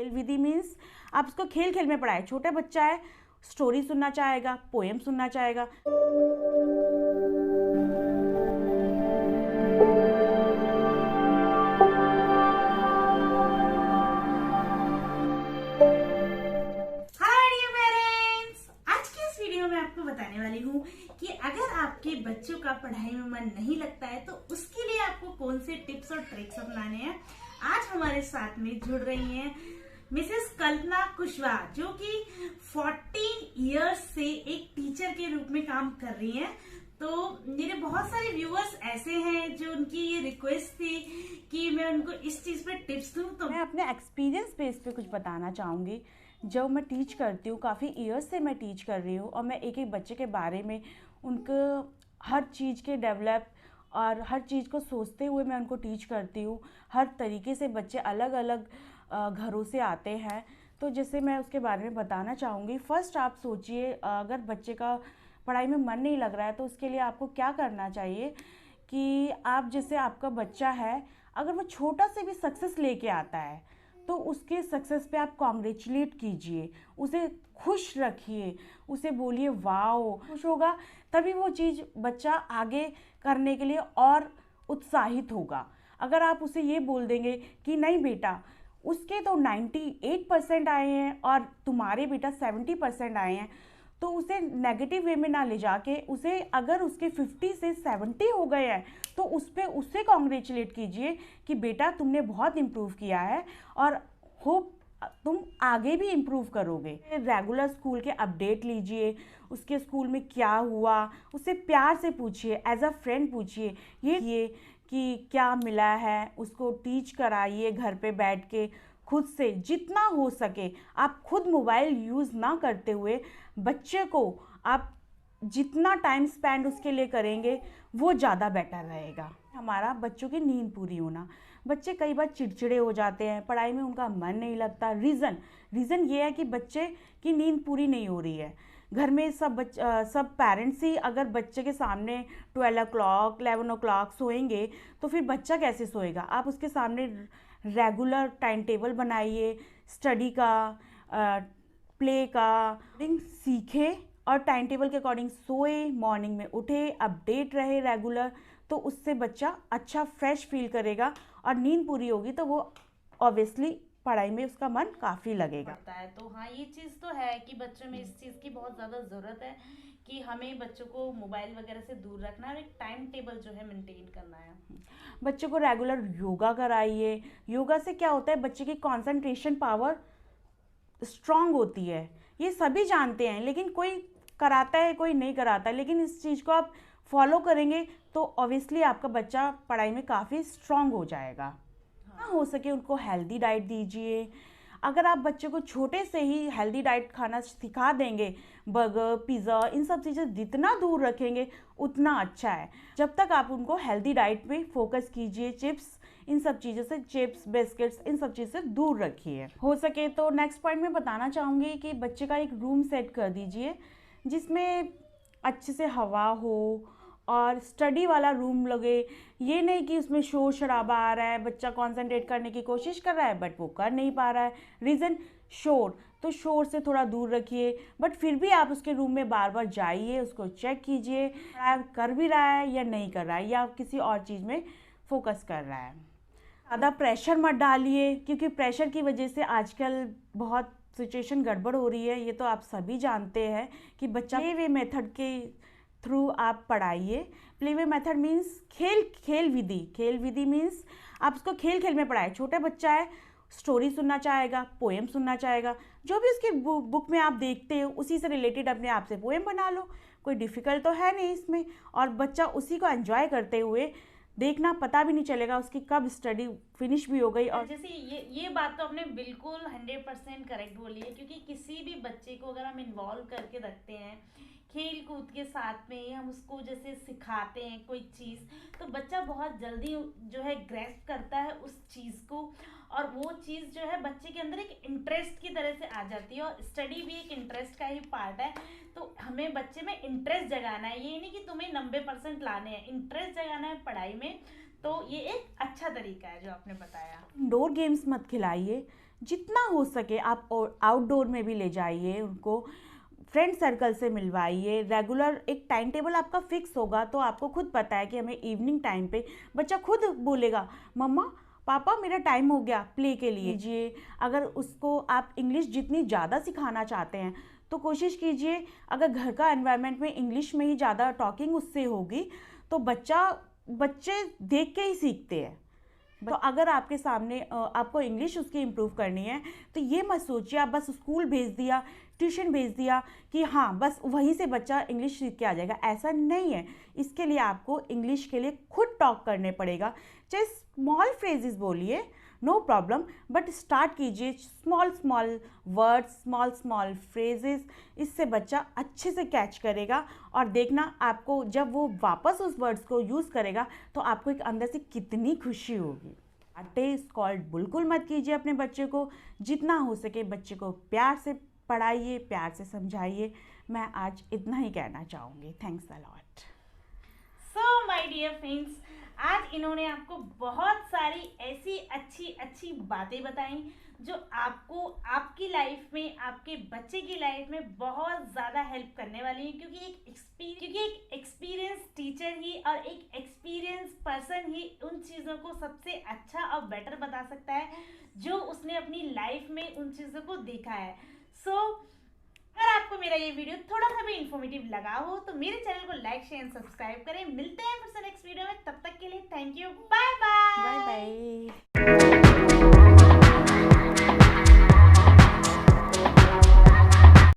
खेल विधि मीन्स आप उसको खेल खेल में पढ़ाए। छोटा बच्चा है, स्टोरी सुनना चाहेगा, पोएम सुनना चाहेगा। बताने वाली हूँ कि अगर आपके बच्चों का पढ़ाई में मन नहीं लगता है तो उसके लिए आपको कौन से टिप्स और ट्रिक्स अपनाने हैं। आज हमारे साथ में जुड़ रही हैं मिसेस कल्पना कुशवाहा, जो कि 14 इयर्स से एक टीचर के रूप में काम कर रही हैं। तो मेरे बहुत सारे व्यूअर्स ऐसे हैं जो उनकी ये रिक्वेस्ट थी कि मैं उनको इस चीज पे टिप्स दूं। तो मैं अपने एक्सपीरियंस बेस पे कुछ बताना चाहूँगी। जब मैं टीच करती हूँ, काफ़ी ईयर्स से मैं टीच कर रही हूँ और मैं एक एक बच्चे के बारे में उनको हर चीज़ के डेवलप और हर चीज़ को सोचते हुए मैं उनको टीच करती हूँ। हर तरीके से बच्चे अलग अलग घरों से आते हैं, तो जैसे मैं उसके बारे में बताना चाहूँगी। फर्स्ट आप सोचिए, अगर बच्चे का पढ़ाई में मन नहीं लग रहा है तो उसके लिए आपको क्या करना चाहिए कि आप, जैसे आपका बच्चा है, अगर वो छोटा से भी सक्सेस लेके आता है तो उसके सक्सेस पे आप कॉन्ग्रेचुलेट कीजिए, उसे खुश रखिए, उसे बोलिए वाओ। खुश होगा तभी वो चीज़ बच्चा आगे करने के लिए और उत्साहित होगा। अगर आप उसे ये बोल देंगे कि नहीं बेटा, उसके तो 98% आए हैं और तुम्हारे बेटा 70% आए हैं, तो उसे नेगेटिव वे में ना ले जाके उसे, अगर उसके 50 से 70 हो गए हैं तो उस पर उससे कॉन्ग्रेचुलेट कीजिए कि बेटा तुमने बहुत इम्प्रूव किया है और होप तुम आगे भी इम्प्रूव करोगे। रेगुलर स्कूल के अपडेट लीजिए, उसके स्कूल में क्या हुआ उससे प्यार से पूछिए, एज अ फ्रेंड पूछिए ये कि क्या मिला है, उसको टीच कराइए घर पे बैठ के। खुद से जितना हो सके आप खुद मोबाइल यूज़ ना करते हुए बच्चे को आप जितना टाइम स्पेंड उसके लिए करेंगे वो ज़्यादा बेटर रहेगा। हमारा बच्चों की नींद पूरी होना। बच्चे कई बार चिड़चिड़े हो जाते हैं, पढ़ाई में उनका मन नहीं लगता। रीज़न ये है कि बच्चे की नींद पूरी नहीं हो रही है। घर में सब पेरेंट्स ही अगर बच्चे के सामने 12 o'clock 11 o'clock सोएंगे तो फिर बच्चा कैसे सोएगा। आप उसके सामने रेगुलर टाइम टेबल बनाइए, स्टडी का, प्ले का, सीखे और टाइम टेबल के अकॉर्डिंग सोए, मॉर्निंग में उठे, अपडेट रहे रेगुलर, तो उससे बच्चा अच्छा फ्रेश फील करेगा और नींद पूरी होगी तो वो ऑब्वियसली पढ़ाई में उसका मन काफ़ी लगेगा। तो हाँ, ये चीज़ तो है कि बच्चों में इस चीज़ की बहुत ज़्यादा ज़रूरत है कि हमें बच्चों को मोबाइल वगैरह से दूर रखना है और एक टाइम टेबल जो है मेंटेन करना है। बच्चे को रेगुलर योगा कराइए। योगा से क्या होता है, बच्चे की कंसंट्रेशन पावर स्ट्रांग होती है, ये सभी जानते हैं, लेकिन कोई कराता है कोई नहीं कराता है। लेकिन इस चीज़ को आप फॉलो करेंगे तो ऑब्वियसली आपका बच्चा पढ़ाई में काफ़ी स्ट्रांग हो जाएगा। हाँ, हो सके उनको हेल्दी डाइट दीजिए। अगर आप बच्चे को छोटे से ही हेल्दी डाइट खाना सिखा देंगे, बर्गर पिज़्ज़ा इन सब चीज़ें जितना दूर रखेंगे उतना अच्छा है। जब तक आप उनको हेल्दी डाइट पे फोकस कीजिए, चिप्स इन सब चीज़ों से, चिप्स बिस्किट्स इन सब चीज़ से दूर रखिए। हो सके तो नेक्स्ट पॉइंट में बताना चाहूँगी कि बच्चे का एक रूम सेट कर दीजिए जिसमें अच्छे से हवा हो और स्टडी वाला रूम लगे। ये नहीं कि उसमें शोर शराबा आ रहा है, बच्चा कंसंट्रेट करने की कोशिश कर रहा है बट वो कर नहीं पा रहा है। रीज़न शोर, तो शोर से थोड़ा दूर रखिए, बट फिर भी आप उसके रूम में बार बार जाइए, उसको चेक कीजिए कर भी रहा है या नहीं कर रहा है या किसी और चीज़ में फोकस कर रहा है। ज़्यादा प्रेशर मत डालिए, क्योंकि प्रेशर की वजह से आजकल बहुत सिचुएशन गड़बड़ हो रही है। ये तो आप सभी जानते हैं कि बच्चा प्ले मेथड के थ्रू आप पढ़ाइए। प्ले मेथड मीन्स खेल विधि मीन्स आप उसको खेल खेल में पढ़ाए। छोटा बच्चा है, स्टोरी सुनना चाहेगा, पोएम सुनना चाहेगा, जो भी उसके बुक में आप देखते हो उसी से रिलेटेड अपने आप से पोएम बना लो। कोई डिफ़िकल्ट तो है नहीं इसमें, और बच्चा उसी को एंजॉय करते हुए देखना, पता भी नहीं चलेगा उसकी कब स्टडी फिनिश भी हो गई। और जैसे ये बात तो आपने बिल्कुल 100% करेक्ट बोली है, क्योंकि किसी भी बच्चे को अगर हम इन्वॉल्व करके रखते हैं खेल कूद के साथ में, हम उसको जैसे सिखाते हैं कोई चीज़, तो बच्चा बहुत जल्दी जो है ग्रेस्प करता है उस चीज़ को, और वो चीज़ जो है बच्चे के अंदर एक इंटरेस्ट की तरह से आ जाती है। और स्टडी भी एक इंटरेस्ट का ही पार्ट है, तो हमें बच्चे में इंटरेस्ट जगाना है। ये नहीं कि तुम्हें 90% लाने हैं, इंटरेस्ट जगाना है पढ़ाई में। तो ये एक अच्छा तरीका है जो आपने बताया। इंडोर गेम्स मत खिलाइए, जितना हो सके आप आउटडोर में भी ले जाइए उनको, फ्रेंड सर्कल से मिलवाइए। रेगुलर एक टाइम टेबल आपका फिक्स होगा तो आपको खुद पता है कि हमें इवनिंग टाइम पे बच्चा खुद बोलेगा मम्मा पापा मेरा टाइम हो गया प्ले के लिए। अगर उसको आप इंग्लिश जितनी ज़्यादा सिखाना चाहते हैं तो कोशिश कीजिए, अगर घर का एनवायरनमेंट में इंग्लिश में ही ज़्यादा टॉकिंग उससे होगी तो बच्चे देख के ही सीखते हैं। तो अगर आपके सामने आपको इंग्लिश उसकी इम्प्रूव करनी है तो ये मत सोचिए आप बस स्कूल भेज दिया, ट्यूशन भेज दिया कि हाँ बस वहीं से बच्चा इंग्लिश सीख के आ जाएगा, ऐसा नहीं है। इसके लिए आपको इंग्लिश के लिए खुद टॉक करने पड़ेगा। चाहे स्मॉल फ्रेजेस बोलिए, नो प्रॉब्लम, बट स्टार्ट कीजिए small small words, small small phrases. इससे बच्चा अच्छे से कैच करेगा और देखना आपको जब वो वापस उस वर्ड्स को यूज़ करेगा तो आपको एक अंदर से कितनी खुशी होगी। डांटे स्कॉल्ड बिल्कुल मत कीजिए अपने बच्चे को, जितना हो सके बच्चे को प्यार से पढ़ाइए, प्यार से समझाइए। मैं आज इतना ही कहना चाहूँगी। Thanks a lot. So my dear friends, आज इन्होंने आपको बहुत सारी ऐसी अच्छी अच्छी बातें बताई जो आपको आपकी लाइफ में, आपके बच्चे की लाइफ में बहुत ज़्यादा हेल्प करने वाली है, क्योंकि एक एक्सपीरियंस टीचर ही और एक एक्सपीरियंस पर्सन ही उन चीज़ों को सबसे अच्छा और बेटर बता सकता है जो उसने अपनी लाइफ में उन चीज़ों को देखा है। सो अगर आपको मेरा ये वीडियो थोड़ा सा भी इन्फॉर्मेटिव लगा हो तो मेरे चैनल को लाइक शेयर एंड सब्सक्राइब करें। मिलते हैं फिर से नेक्स्ट वीडियो में, तब तक के लिए thank you, bye bye. Bye bye.